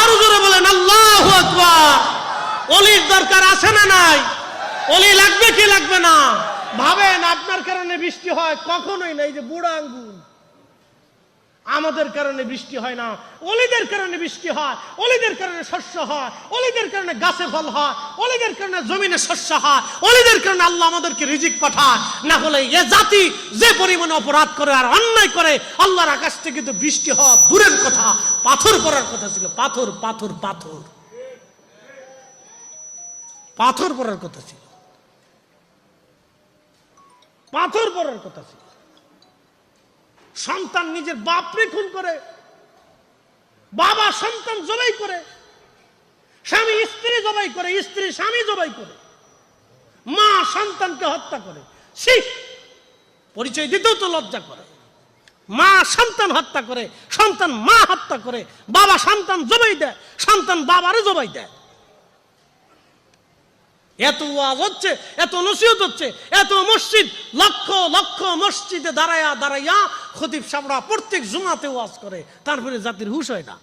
আরো জোরে বলেন আল্লাহু আকবার। ওলির দরকার আছে না নাই? ওলি লাগবে কি লাগবে না? ভাবেন আপনার কারণে বৃষ্টি হয়? কখনোই না। এই যে বুড়া আঙ্গুল, আমাদের কারণে বৃষ্টি হয় না, ওলিদের কারণে বৃষ্টি হয়। ওলিদের কারণে শস্য হয়, ওলিদের কারণে গাছে ফল হয়, ওলিদের কারণে জমিনে শস্য হয়, ওলিদের কারণে আল্লাহ আমাদেরকে রিজিক পাঠায়। না হলে এ জাতি যে পরিমাণে অপরাধ করে আর অন্যায় করে, আল্লাহর আকাশ থেকে তো বৃষ্টি হওয়া দূরের কথা, পাথর পড়ার কথা ছিল। পাথর পাথর পাথর পাথর পড়ার কথা ছিল, পাথর পড়ার কথা ছিল। সন্তান নিজের বাপরে খুন করে, বাবা সন্তান জবাই করে, স্বামী স্ত্রী জবাই করে, স্ত্রী স্বামী জবাই করে, মা সন্তানকে হত্যা করে। শিখ পরিচয় দিতেও তো লজ্জা করে। মা সন্তান হত্যা করে, সন্তান মা হত্যা করে, বাবা সন্তান জবাই দেয়, সন্তান বাবারও জবাই দেয়। এত ওয়াজ হচ্ছে, এত নসিহত হচ্ছে, এত মসজিদ, লক্ষ লক্ষ মসজিদে দাঁড়াইয়া দাঁড়াইয়া খতিব সাহেবরা প্রত্যেক জুমাতে ওয়াজ করে, তারপরে জাতির হুঁশ হয় না।